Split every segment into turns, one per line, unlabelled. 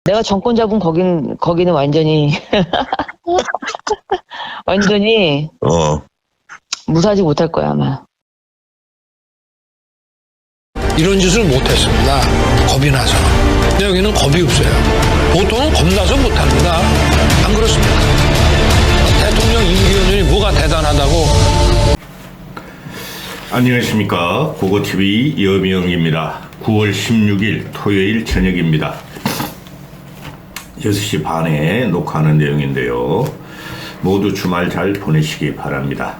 내가 정권 잡은 거기는 완전히 완전히 무사하지 못할 거야 아마.
이런 짓을 못했습니다. 겁이 나서. 근데 여기는 겁이 없어요. 보통은 겁나서 못합니다. 안 그렇습니까? 대통령 임기연이 뭐가 대단하다고.
안녕하십니까. 고고TV 여명입니다. 9월 16일 토요일 저녁입니다. 6시 반에 녹화하는 내용인데요. 모두 주말 잘 보내시기 바랍니다.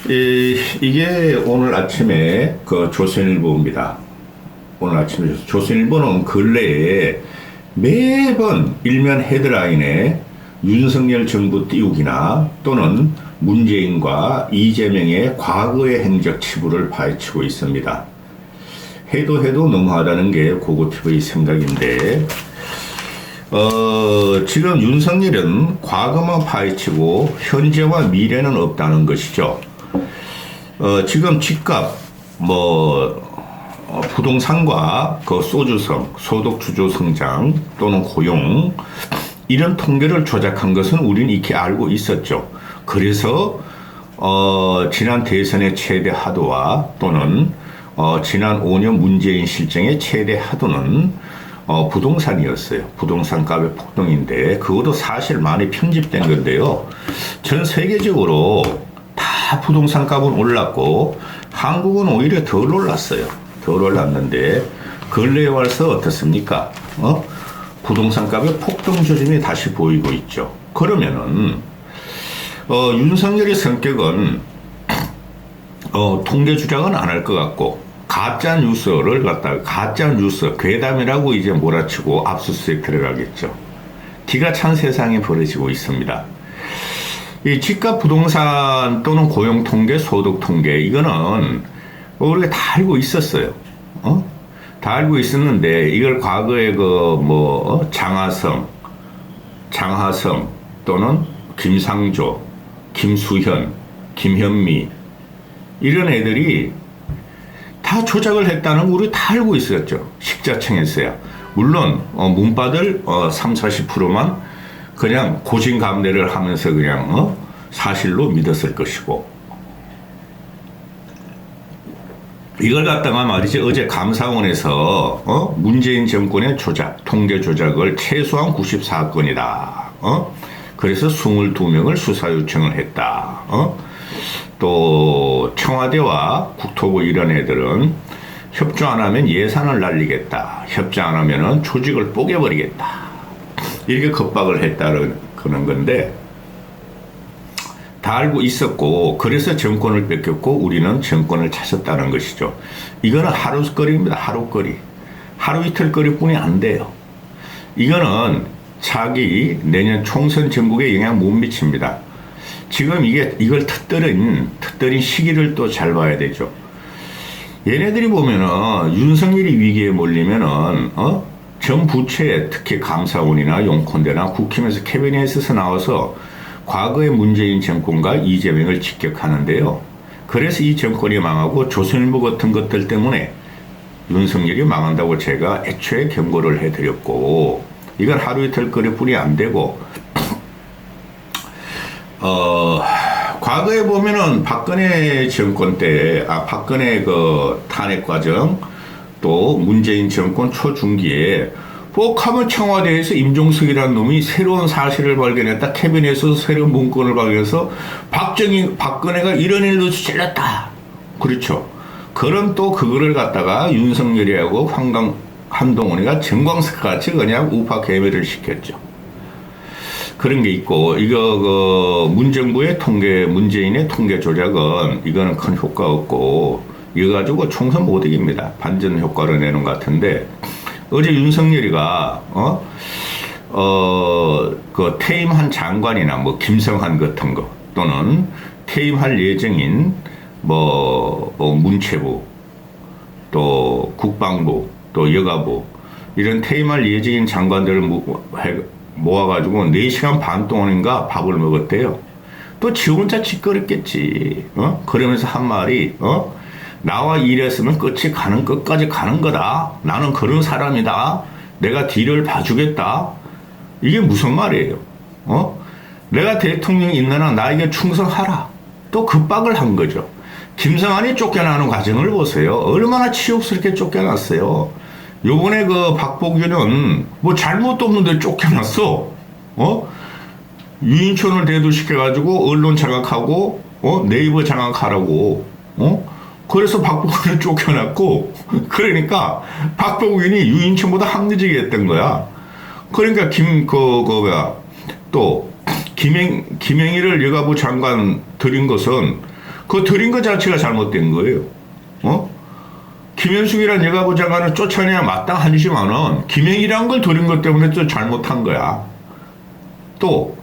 이게 오늘 아침에 그 조선일보입니다. 오늘 아침에 조선일보는 근래에 매번 일면 헤드라인에 윤석열 정부 띄우기나 또는 문재인과 이재명의 과거의 행적 치부를 파헤치고 있습니다. 해도 너무하다는 게 고고TV 생각인데, 지금 윤석열은 과거만 파헤치고 현재와 미래는 없다는 것이죠. 지금 집값, 부동산과 그 소주성, 소득주도 성장 또는 고용, 이런 통계를 조작한 것은 우리는 익히 알고 있었죠. 그래서, 지난 대선의 최대 하도와 또는 지난 5년 문재인 실정의 최대 하도는 부동산이었어요. 부동산 값의 폭등인데 그것도 사실 많이 편집된 건데요. 전 세계적으로 다 부동산 값은 올랐고 한국은 오히려 덜 올랐어요. 덜 올랐는데 근래에 와서 어떻습니까? 부동산 값의 폭등 조짐이 다시 보이고 있죠. 그러면은 윤석열의 성격은 통계 주장은 안 할 것 같고 가짜 뉴스를 갖다가 가짜 뉴스 괴담이라고 이제 몰아치고 압수수색 들어가겠죠. 기가 찬 세상이 벌어지고 있습니다. 이 집값 부동산 또는 고용 통계, 소득 통계 이거는 우리가 다 알고 있었어요. 다 알고 있었는데 이걸 과거에 장하성 또는 김상조, 김수현, 김현미 이런 애들이 다 조작을 했다는 거 우리 다 알고 있었죠. 식자청에서야. 물론 문바들 30-40%만 그냥 고진감래를 하면서 그냥 사실로 믿었을 것이고, 이걸 갖다가 말이지 어제 감사원에서 문재인 정권의 조작, 통계 조작을 최소한 94건이다. 그래서 22명을 수사 요청을 했다. 또 청와대와 국토부 이런 애들은 협조 안 하면 예산을 날리겠다. 협조 안 하면 조직을 뽀개버리겠다. 이렇게 겁박을 했다는 건데 다 알고 있었고 그래서 정권을 뺏겼고 우리는 정권을 찾았다는 것이죠. 이거는 하루거리입니다. 하루거리. 하루 이틀거리뿐이 안 돼요. 이거는 차기 내년 총선 전국에 영향 못 미칩니다. 지금 이걸 터뜨린 시기를 또 잘 봐야 되죠. 얘네들이 보면은 윤석열이 위기에 몰리면은 전 부처에 특히 감사원이나 용콘대나 국힘에서 캐비넷에서 나와서 과거의 문재인 정권과 이재명을 직격하는데요. 그래서 이 정권이 망하고 조선일보 같은 것들 때문에 윤석열이 망한다고 제가 애초에 경고를 해드렸고, 이건 하루 이틀 거리뿐이 안 되고 과거에 보면은 박근혜 정권 때, 박근혜 그 탄핵 과정, 또 문재인 정권 초중기에 하면 청와대에서 임종석이라는 놈이 새로운 사실을 발견했다. 캐비넷에서 새로운 문건을 발견해서 박근혜가 이런 일도 저질렀다. 그렇죠. 그런 또 그거를 갖다가 윤석열이하고 한동훈이가 정광석 같이 그냥 우파 개미를 시켰죠. 그런 게 있고, 문정부의 문재인의 통계 조작은 이거는 큰 효과 없고, 이거 가지고 총선 못 이깁니다. 반전 효과를 내는 것 같은데, 어제 윤석열이가, 퇴임한 장관이나 김성한 같은 거, 또는 퇴임할 예정인, 문체부, 또 국방부, 또 여가부, 이런 퇴임할 예정인 장관들을 모아가지고 4시간 반 동안인가 밥을 먹었대요. 또 지 혼자 짓거렸겠지. 그러면서 한 말이, 나와 일했으면 끝까지 가는 거다. 나는 그런 사람이다. 내가 뒤를 봐주겠다. 이게 무슨 말이에요? 내가 대통령이 있는 한 나에게 충성하라. 또 급박을 한 거죠. 김성환이 쫓겨나는 과정을 보세요. 얼마나 치욕스럽게 쫓겨났어요. 요번에 그 박보균은 뭐 잘못도 없는데 쫓겨났어. 유인촌을 대두시켜가지고 언론 장악하고, 네이버 장악하라고, 그래서 박보균은 쫓겨났고, 그러니까 박보균이 유인촌보다 합리적이 했던 거야. 그러니까 김행희를 여가부 장관 들인 것은 그 들인 것 자체가 잘못된 거예요. 김현숙이란 여가부 장관을 쫓아내야 마땅하지만은 김행희란 걸 들인 것 때문에 또 잘못한 거야. 또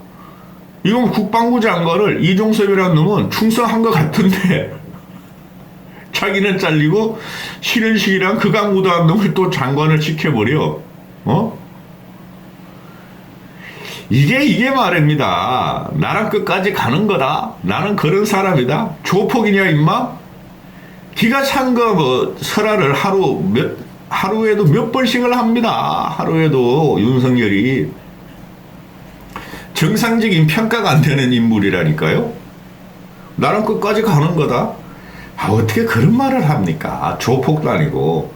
이건 국방부 장관을 이종섭이라는 놈은 충성한 것 같은데 자기는 잘리고 신은식이랑 극악무도한 놈을 또 장관을 시켜버려. 이게 말입니다. 나랑 끝까지 가는 거다. 나는 그런 사람이다. 조폭이냐 임마? 기가 찬 거 설화를 하루에도 몇 번씩을 합니다. 하루에도 윤석열이 정상적인 평가가 안 되는 인물이라니까요. 나랑 끝까지 가는 거다. 어떻게 그런 말을 합니까? 조폭도 아니고,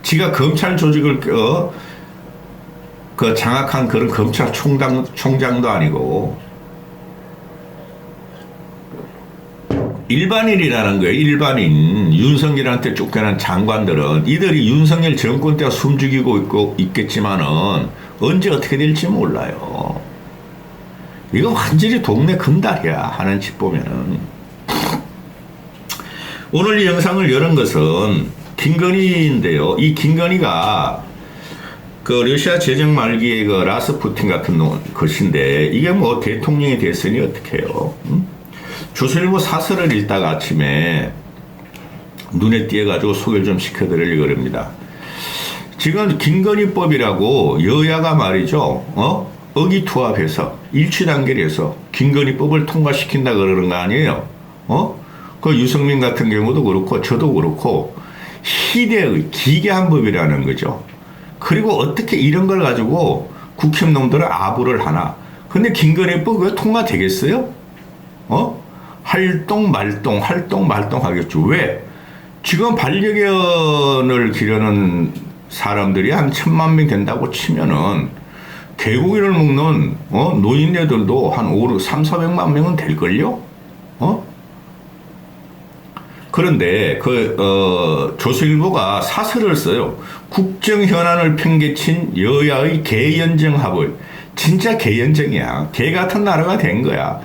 지가 검찰 조직을 장악한 그런 검찰총장도 아니고, 일반인이라는 거예요. 일반인. 윤석열한테 쫓겨난 장관들은 이들이 윤석열 정권 때 숨죽이고 있겠지만은 언제 어떻게 될지 몰라요. 이거 완전히 동네 금달이야. 하는 짓 보면은. 오늘 이 영상을 여는 것은 김건희인데요. 이 김건희가 그 러시아 제정 말기의 그 라스푸틴 같은 것인데 이게 뭐 대통령이 됐으니 어떡해요. 조선일보 사설을 읽다가 아침에 눈에 띄어가지고 소개를 좀 시켜드리려고 합니다. 지금 김건희법이라고 여야가 말이죠. 의기투합해서 일치단결해서 김건희법을 통과시킨다 그러는 거 아니에요. 그 유승민 같은 경우도 그렇고 저도 그렇고 희대의 기괴한 법이라는 거죠. 그리고 어떻게 이런 걸 가지고 국힘놈들은 아부를 하나. 근데 김건희법 왜 통과되겠어요? 활동 말동 하겠죠. 왜? 지금 반려견을 기르는 사람들이 한 1000만 명 된다고 치면은 개고기를 먹는 노인네들도 한 300~400만 명은 될걸요? 그런데 조선일보가 사설을 써요. 국정 현안을 팽개친 여야의 개연정합을. 진짜 개연정이야. 개 같은 나라가 된 거야.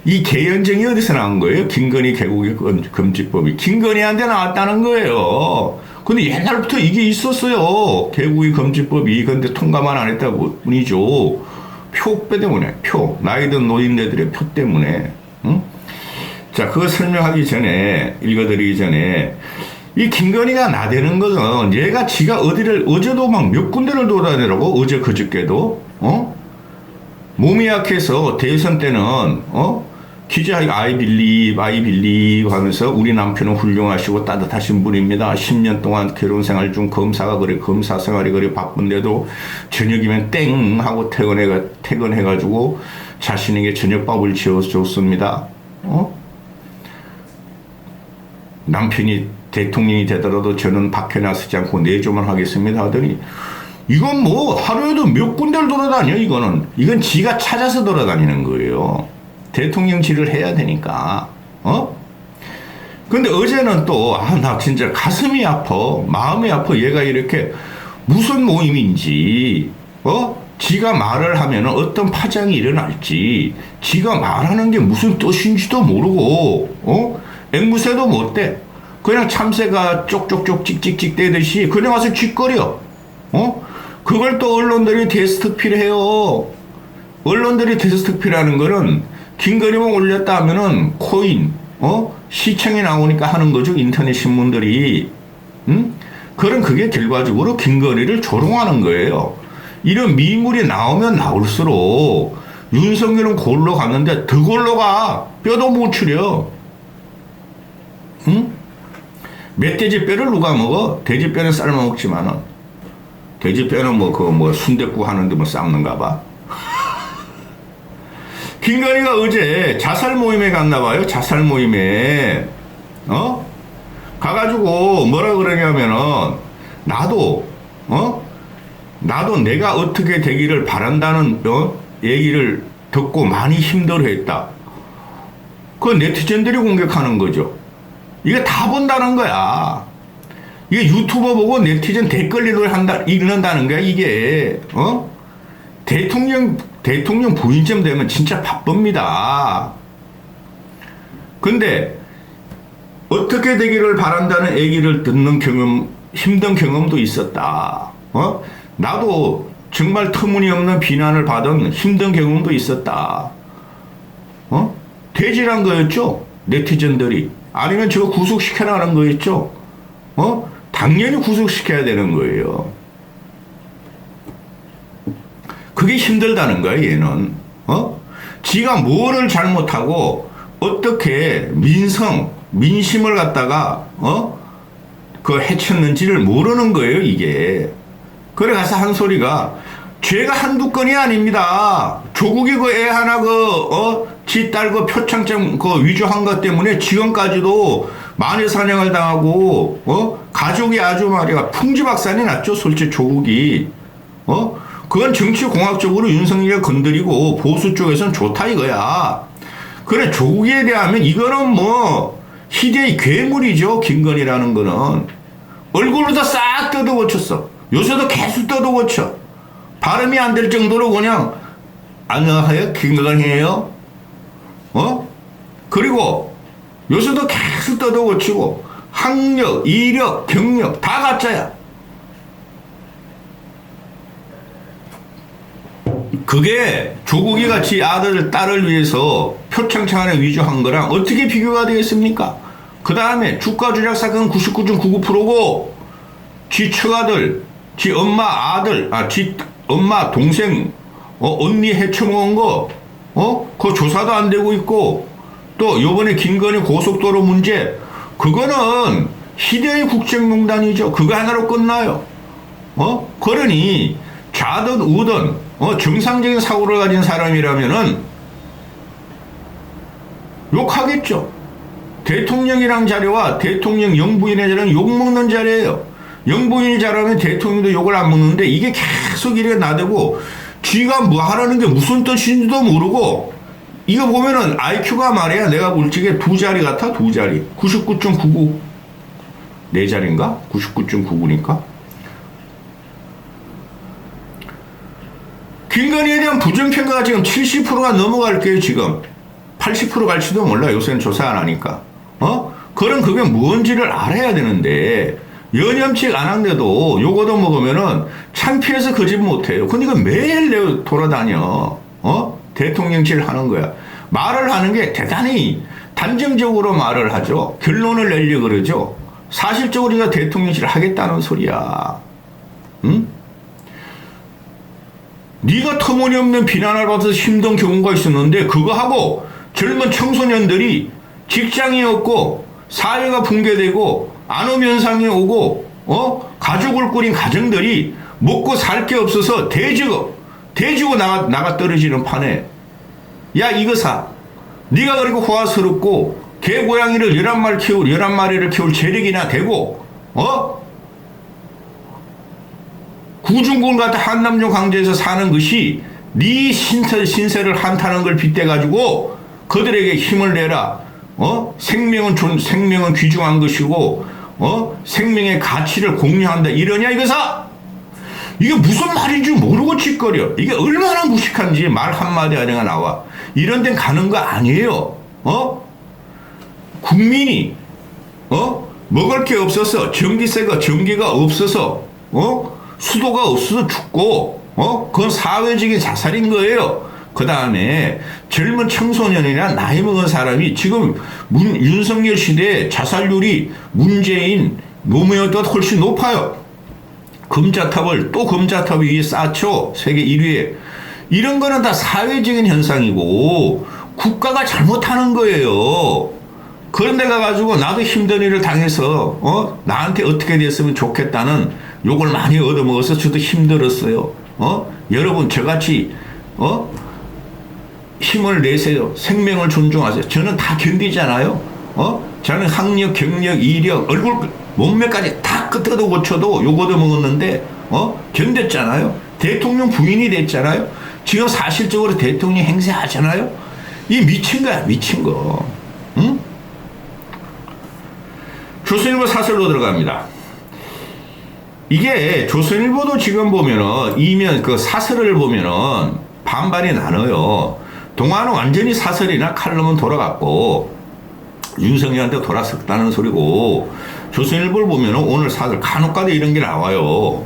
이 개연정이 어디서 나온 거예요? 김건희 개고기 금지법이. 김건희한테 나왔다는 거예요. 근데 옛날부터 이게 있었어요. 개고기 금지법이. 근데 통과만 안 했다 뿐이죠. 표 때문에. 나이 든 노인네들의 표 때문에. 자, 그거 설명하기 전에, 읽어드리기 전에, 이 김건희가 나대는 것은 얘가 지가 어제도 막 몇 군데를 돌아다니라고, 어제 그저께도, 몸이 약해서 대선 때는, 기자 I believe 하면서 우리 남편은 훌륭하시고 따뜻하신 분입니다. 10년 동안 결혼 생활 중 검사 생활이 그래 바쁜데도 저녁이면 땡 하고 퇴근해가지고 자신에게 저녁밥을 지어줬습니다. 남편이 대통령이 되더라도 저는 밖에 나서지 않고 내조만 하겠습니다 하더니 이건 뭐 하루에도 몇 군데를 돌아다녀. 이건 지가 찾아서 돌아다니는 거예요. 대통령질을 해야 되니까. 근데 어제는 또 나 진짜 가슴이 아파, 마음이 아파. 얘가 이렇게 무슨 모임인지 지가 말을 하면 어떤 파장이 일어날지, 지가 말하는 게 무슨 뜻인지도 모르고 앵무새도 못 돼. 그냥 참새가 쪽쪽쪽 찍찍찍 떼듯이 그냥 와서 쥐거려. 그걸 또 언론들이 데스트필해요. 언론들이 데스트필하는 거는 김건희만 올렸다 하면은 코인, 시청이 나오니까 하는 거죠. 인터넷 신문들이. 그럼 그게 결과적으로 김건희를 조롱하는 거예요. 이런 미물이 나오면 나올수록 윤석열은 골로 갔는데 더 골로 가. 뼈도 못 추려. 멧돼지뼈를 누가 먹어? 돼지뼈는 삶아 먹지만은 돼지뼈는 순댓국 하는데 삶는가 봐. 김건희가 어제 자살 모임에 갔나 봐요. 자살 모임에 가가지고 뭐라 그러냐면은 나도 내가 어떻게 되기를 바란다는 얘기를 듣고 많이 힘들어했다. 그 네티즌들이 공격하는 거죠. 이게 다 본다는 거야. 이게 유튜버 보고 네티즌 댓글 읽는다는 거야, 이게. 대통령 부인쯤 되면 진짜 바쁩니다. 근데, 어떻게 되기를 바란다는 얘기를 듣는 힘든 경험도 있었다. 나도 정말 터무니없는 비난을 받은 힘든 경험도 있었다. 돼지란 거였죠? 네티즌들이. 아니면 저거 구속시켜라는 거였죠? 당연히 구속시켜야 되는 거예요. 그게 힘들다는 거야, 얘는. 지가 뭐를 잘못하고 어떻게 민심을 갖다가 해쳤는지를 모르는 거예요, 이게. 그래 가서 한 소리가 죄가 한두 건이 아닙니다. 조국이 애 하나 지 딸 표창장 위조한 것 때문에 지금까지도 만회 사냥을 당하고 가족이 아주 말이야 풍지박산이 났죠, 솔직히 조국이. 그건 정치공학적으로 윤석열을 건드리고 보수 쪽에서는 좋다 이거야. 그래 조국에 대하면 이거는 희대의 괴물이죠. 김건희라는 거는 얼굴로도 싹 뜯어고쳤어. 요새도 계속 뜯어고쳐. 발음이 안 될 정도로 그냥 안녕하세요 김건희예요. 그리고 요새도 계속 뜯어고치고 학력, 이력, 경력 다 가짜야. 그게 조국이 같이 아들, 딸을 위해서 표창장 안에 위조한 거랑 어떻게 비교가 되겠습니까? 그 다음에 주가 조작 사건 99.99%고 지 처가들, 지 엄마 아들, 지 엄마 동생, 언니 해쳐먹은 거, 그거 조사도 안 되고 있고 또 요번에 김건희 고속도로 문제 그거는 희대의 국정농단이죠. 그거 하나로 끝나요. 그러니 좌든 우든 정상적인 사고를 가진 사람이라면은 욕하겠죠. 대통령이랑 자료와 대통령 영부인의 자료는 욕먹는 자리예요. 영부인이 잘하면 대통령도 욕을 안 먹는데 이게 계속 이렇게 나대고 쥐가 뭐 하라는 게 무슨 뜻인지도 모르고 이거 보면은 IQ가 말이야 내가 볼 적에 두 자리 같아. 두 자리 99.99 네 자리인가? 99.99니까 김건희에 대한 부정평가가 지금 70%가 넘어갈 거예요. 지금 80% 갈지도 몰라. 요새는 조사 안 하니까. 그럼 그게 뭔지를 알아야 되는데 연염치 안 한데도 요거도 먹으면은 창피해서 그 집 못해요. 근데 이거 매일 돌아다녀. 대통령질 하는 거야. 말을 하는 게 대단히 단정적으로 말을 하죠. 결론을 내려고 그러죠. 사실적으로 우리가 대통령질 하겠다는 소리야. 응? 네가 터무니없는 비난을 받아서 힘든 경우가 있었는데 그거 하고 젊은 청소년들이 직장이 없고 사회가 붕괴되고 안오면상이 오고 가족을 꾸린 가정들이 먹고 살 게 없어서 대지고 나가 떨어지는 판에 야 이거 사. 네가 그리고 호화스럽고 개 고양이를 11마리를 키울 재력이나 되고 구중군 같은 한남종 강제에서 사는 것이 네 신세를 한타는 걸 빗대가지고 그들에게 힘을 내라. 생명은 귀중한 것이고 생명의 가치를 공유한다. 이러냐 이거사? 이게 무슨 말인지 모르고 짓거려. 이게 얼마나 무식한지 말 한마디 하냐가 나와. 이런 데는 가는 거 아니에요. 국민이 먹을 게 없어서 전기가 없어서 수도가 없어서 죽고 그건 사회적인 자살인 거예요. 그 다음에 젊은 청소년이나 나이 먹은 사람이 지금 윤석열 시대에 자살률이 문재인 노무현보다 훨씬 높아요. 금자탑 위에 쌓죠. 세계 1위에. 이런 거는 다 사회적인 현상이고 국가가 잘못하는 거예요. 그런데 가가지고 나도 힘든 일을 당해서 나한테 어떻게 됐으면 좋겠다는 욕을 많이 얻어먹어서 저도 힘들었어요. 여러분 저같이 힘을 내세요. 생명을 존중하세요. 저는 다 견디잖아요. 저는 학력, 경력, 이력, 얼굴, 몸매까지 다 끄떡도 고쳐도 욕 얻어먹었는데 견뎠잖아요. 대통령 부인이 됐잖아요. 지금 사실적으로 대통령 행세하잖아요. 이 미친 거야, 미친 거. 응? 조선일보 사설로 들어갑니다. 이게 조선일보도 지금 보면은 이면 그 사설을 보면은 반반이 나눠요. 동아는 완전히 사설이나 칼럼은 돌아갔고 윤석열한테 돌아섰다는 소리고, 조선일보를 보면은 오늘 사설 간혹가다 이런 게 나와요.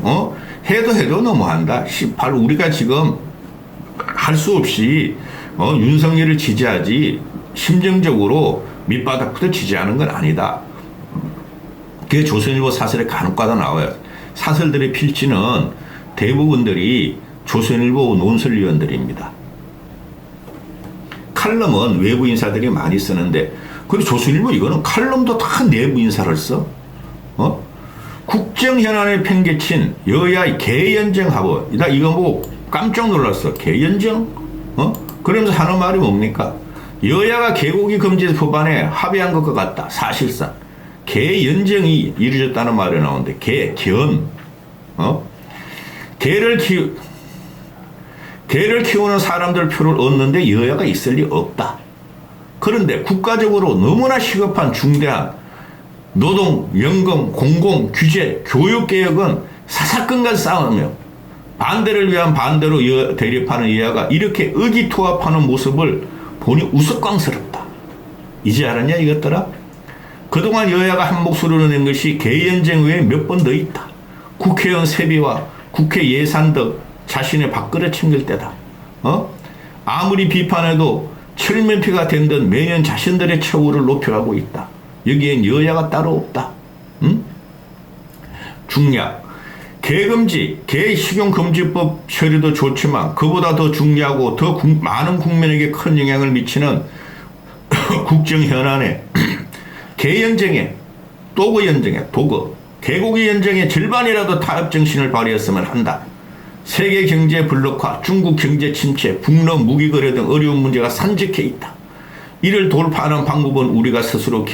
해도 너무한다. 18 우리가 지금 할 수 없이 윤석열을 지지하지 심정적으로 밑바닥부터 지지하는 건 아니다. 그게 조선일보 사설에 간혹가다 나와요. 사설들의 필지는 대부분들이 조선일보 논설위원들입니다. 칼럼은 외부 인사들이 많이 쓰는데, 근데 조선일보 이거는 칼럼도 다 내부 인사를 써. 국정 현안에 팽개친 여야의 개연정 합의. 나 이거 보고 깜짝 놀랐어. 개연정? 그러면서 하는 말이 뭡니까? 여야가 개고기 금지 법안에 합의한 것과 같다. 사실상 개연정이 이루어졌다는 말이 나오는데, 개를 키우는 사람들 표를 얻는데 여야가 있을 리 없다. 그런데 국가적으로 너무나 시급한 중대한 노동, 연금, 공공, 규제, 교육개혁은 사사건간 싸우며 반대를 위한 반대로 대립하는 여야가 이렇게 의기투합하는 모습을 보니 우스꽝스럽다. 이제 알았냐 이것들아? 그동안 여야가 한 목소리로 낸 것이 개연정 외에 몇 번 더 있다. 국회의원 세비와 국회 예산 등 자신의 밥그릇 챙길 때다. 아무리 비판해도 철면피가 된 듯 매년 자신들의 처우를 높여가고 있다. 여기엔 여야가 따로 없다. 중략. 개금지, 개식용금지법 처리도 좋지만 그보다 더 중요하고 더 많은 국민에게 큰 영향을 미치는 국정 현안에 개연정에, 도거 연정에, 개고기 연정의 절반이라도 타협 정신을 발휘했으면 한다. 세계 경제 블록화, 중국 경제 침체, 북러 무기 거래 등 어려운 문제가 산적해 있다. 이를 돌파하는 방법은 우리가 스스로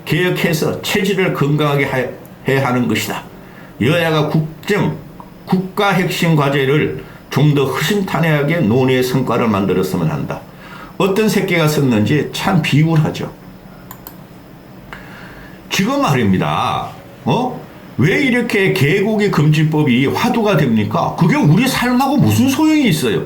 개혁해서 체질을 건강하게 해야 하는 것이다. 여야가 국가 핵심 과제를 좀 더 허심탄회하게 논의의 성과를 만들었으면 한다. 어떤 새끼가 썼는지 참 비굴하죠. 지금 말입니다. 왜 이렇게 개고기 금지법이 화두가 됩니까? 그게 우리 삶하고 무슨 소용이 있어요?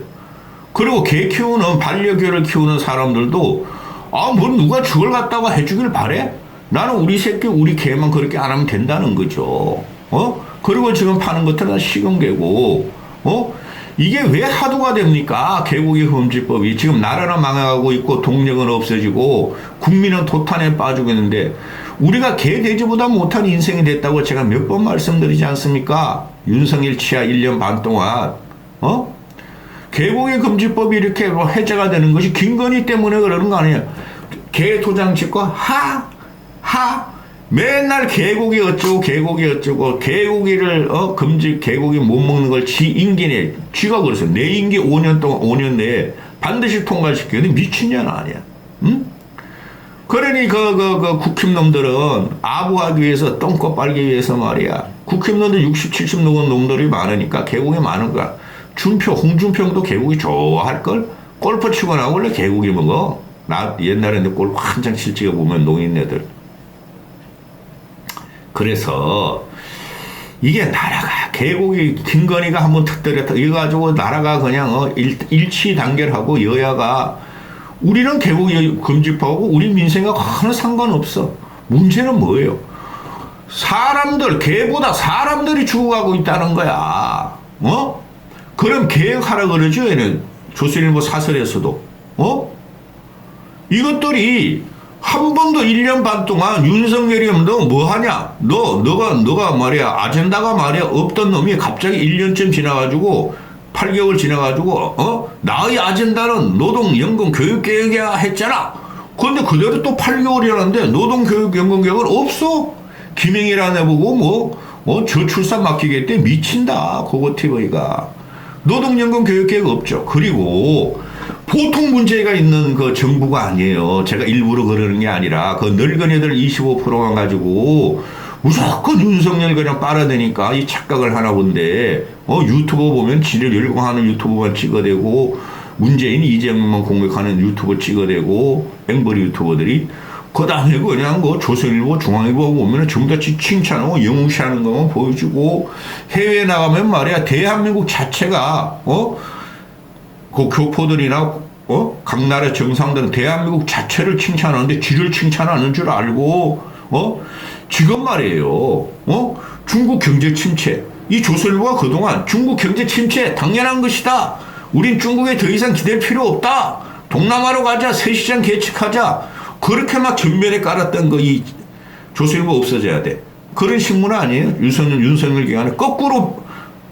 그리고 개 키우는, 반려견을 키우는 사람들도 뭐 누가 죽을 갖다가 해주길 바래? 나는 우리 새끼, 우리 개만 그렇게 안 하면 된다는 거죠. 그리고 지금 파는 것들은 식용개고, 이게 왜 화두가 됩니까? 개고기 금지법이. 지금 나라는 망해가고 있고 동력은 없어지고 국민은 도탄에 빠지고 있는데 우리가 개 돼지보다 못한 인생이 됐다고 제가 몇 번 말씀드리지 않습니까? 윤석열 치하 1년 반 동안 개고기 금지법이 이렇게 해제가 되는 것이 김건희 때문에 그러는 거 아니에요. 개 도장 찍고 맨날 개고기 어쩌고 개고기를 개고기 못 먹는 걸 지 임기내 쥐가 그랬어. 내 임기 5년 내에 반드시 통과시켜야 돼. 미친년 아니야. 응? 그러니 그 국힘놈들은 아부하기 위해서 똥꼬 빨기 위해서 말이야. 국힘놈들 60, 70 넘은 놈들이 많으니까 개고기 많은 거야. 홍준표도 개고기 좋아할걸? 골프 치고 나면 원래 개고기 먹어. 나 옛날에 골프 한창 칠 적에 보면 농인네들. 그래서 이게 나라가 개고기 김건희가 한번 특별했다. 이거 가지고 나라가 그냥 일치 단결하고 여야가 우리는 개고기 금지법하고 우리 민생과 하나 상관없어. 문제는 뭐예요? 개보다 사람들이 죽어가고 있다는 거야. 그럼 개혁하라 그러죠, 얘는. 조선일보 사설에서도. 이것들이 한 번도 1년 반 동안 윤석열이 너 뭐 하냐? 너가 말이야, 아젠다가 말이야, 없던 놈이 갑자기 1년쯤 지나가지고 8개월 지나가지고 나의 아젠다는 노동, 연금, 교육개혁이야 했잖아. 그런데 그대로 또 8개월이라는데 노동교육연금개혁은 없어. 김행이라는 애보고 저출산 맡기겠대. 미친다. 그거 TV가. 노동연금 교육계획 없죠. 그리고 보통 문제가 있는 그 정부가 아니에요. 제가 일부러 그러는 게 아니라 그 늙은이들 25%만 가지고 무조건 윤석열 그냥 빨아대니까 이 착각을 하나 본데 유튜버 보면 지를 열광하는 유튜버만 찍어대고 문재인 이재명만 공격하는 유튜버 찍어대고 앵벌이 유튜버들이 그 다음에 그냥 그 조선일보 중앙일보 보면 전부 다 칭찬하고 영웅시하는 것만 보여주고 해외에 나가면 말이야 대한민국 자체가 그 교포들이나 각 나라 정상들은 대한민국 자체를 칭찬하는데 지를 칭찬하는 줄 알고 지금 말이에요 중국 경제 침체 이 조선일보가 그동안 중국 경제 침체 당연한 것이다. 우린 중국에 더 이상 기댈 필요 없다. 동남아로 가자. 새 시장 개척하자. 그렇게 막 전면에 깔았던 거 이 조선일보 없어져야 돼. 그런 신문 아니에요? 윤석열 기간에 거꾸로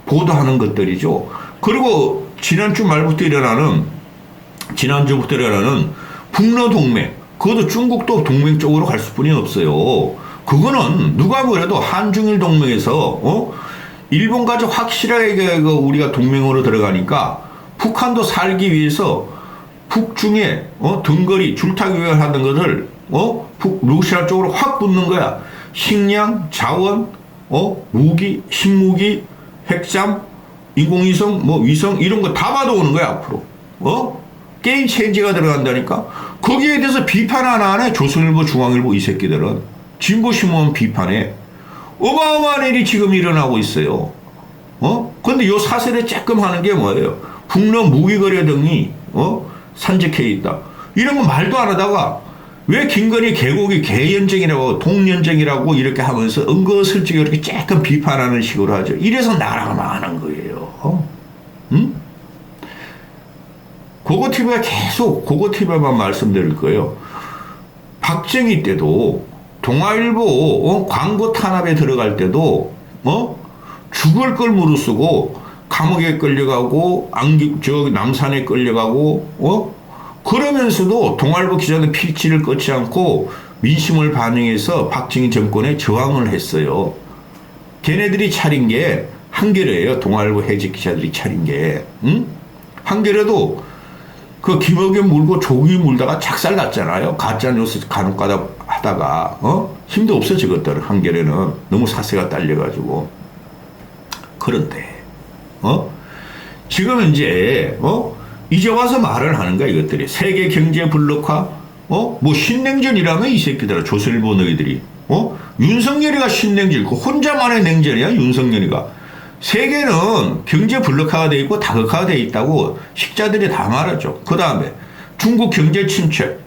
보도하는 것들이죠. 그리고 지난주부터 일어나는 북러 동맹. 그것도 중국도 동맹 쪽으로 갈 수뿐이 없어요. 그거는 누가 뭐래도 한중일 동맹에서 일본까지 확실하게 우리가 동맹으로 들어가니까 북한도 살기 위해서 북중에 등거리 줄타기를 하던 것을 러시아 쪽으로 확 붙는 거야. 식량, 자원, 무기, 신무기, 핵잠, 인공위성, 위성 이런 거 다 받아오는 거야 앞으로. 게임 체인지가 들어간다니까. 거기에 대해서 비판 하나 안 해. 조선일보, 중앙일보 이 새끼들은 진보신문 비판해. 어마어마한 일이 지금 일어나고 있어요. 근데 요 사설에 조금 하는 게 뭐예요? 북러 무기거래 등이 산적해 있다. 이런 거 말도 안 하다가 왜 김건희 개고기 개연정이라고 동연정이라고 이렇게 하면서 은거슬쩍 이렇게 조금 비판하는 식으로 하죠. 이래서 나라가 망하는 거예요. 응? 고고TV가 계속 고고TV만 말씀드릴 거예요. 박정희 때도 동아일보 광고 탄압에 들어갈 때도 죽을 걸 무릅쓰고 감옥에 끌려가고 남산에 끌려가고 그러면서도 동아일보 기자들 필지를 끊지 않고 민심을 반영해서 박정희 정권에 저항을 했어요. 걔네들이 차린 게 한겨레예요. 동아일보 해직 기자들이 차린 게. 응? 한겨레도 그 김어겸 물고 조기 물다가 작살 났잖아요. 가짜뉴스 간혹가다 하다가 힘도 없어 저것들. 한겨레는 너무 사세가 딸려가지고. 그런데 지금 이제 이제 와서 말을 하는 거야 이것들이. 세계 경제 블록화 신냉전이라며 이 새끼들아. 조선일보 너희들이 윤석열이가 신냉전 그 혼자만의 냉전이야 윤석열이가. 세계는 경제 블록화가 돼 있고 다극화가 돼 있다고 식자들이 다 말하죠. 그 다음에 중국 경제 침체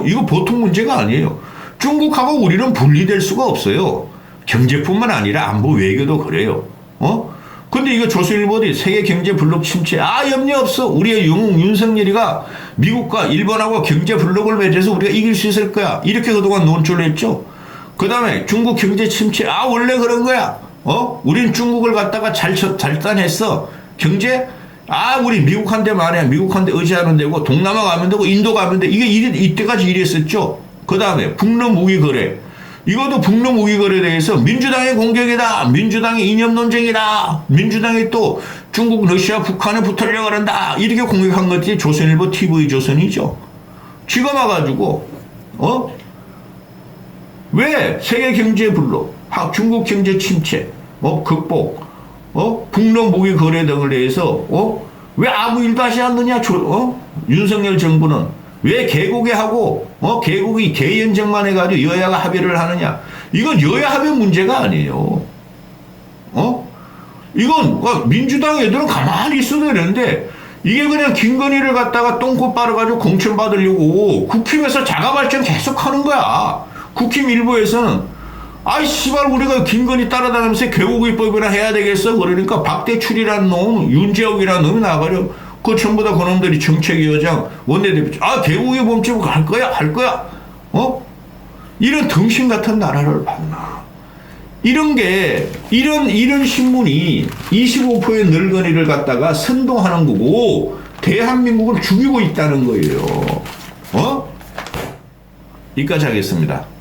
이거 보통 문제가 아니에요. 중국하고 우리는 분리될 수가 없어요. 경제뿐만 아니라 안보 외교도 그래요. 근데 이거 조선일보들이 세계 경제 블록 침체 염려 없어. 우리의 영웅 윤석열이가 미국과 일본하고 경제 블록을 맺어서 우리가 이길 수 있을 거야. 이렇게 그동안 논조를 했죠. 그 다음에 중국 경제 침체 원래 그런 거야. 우린 중국을 갖다가 잘 단했어. 경제 우리 미국한테 말이야. 미국한테 의지하면 되고 동남아 가면 되고 인도 가면 돼. 이게 이때까지 이랬었죠. 그 다음에 북러 무기 거래. 이것도 북러 무기 거래에 대해서 민주당의 공격이다. 민주당의 이념 논쟁이다. 민주당이 또 중국, 러시아, 북한에 붙으려고 그런다. 이렇게 공격한 것이 조선일보 TV조선이죠. 지금 와가지고 왜 세계 경제 블록, 중국 경제 침체, 극복, 북러 무기 거래 등을 대해서 왜 아무 일도 하지 않느냐? 윤석열 정부는 왜 개국에 하고 개국이 개연정만 해가지고 여야가 합의를 하느냐? 이건 여야 합의 문제가 아니에요. 이건 민주당 애들은 가만히 있어도 되는데 이게 그냥 김건희를 갖다가 똥꼬 빨아가지고 공천 받으려고 국힘에서 자가발전 계속하는 거야. 국힘 일부에서는 씨발 우리가 김건희 따라다니면서 개국입법이나 해야 되겠어. 그러니까 박대출이라는 놈, 윤재옥이라는 놈이 나가려. 그 전부 다 그놈들이 정책위원장, 원내대표, 개국의 범죄국 할 거야. 이런 등신 같은 나라를 봤나. 이런 신문이 25%의 늙은이를 갖다가 선동하는 거고, 대한민국을 죽이고 있다는 거예요. 여기까지 하겠습니다.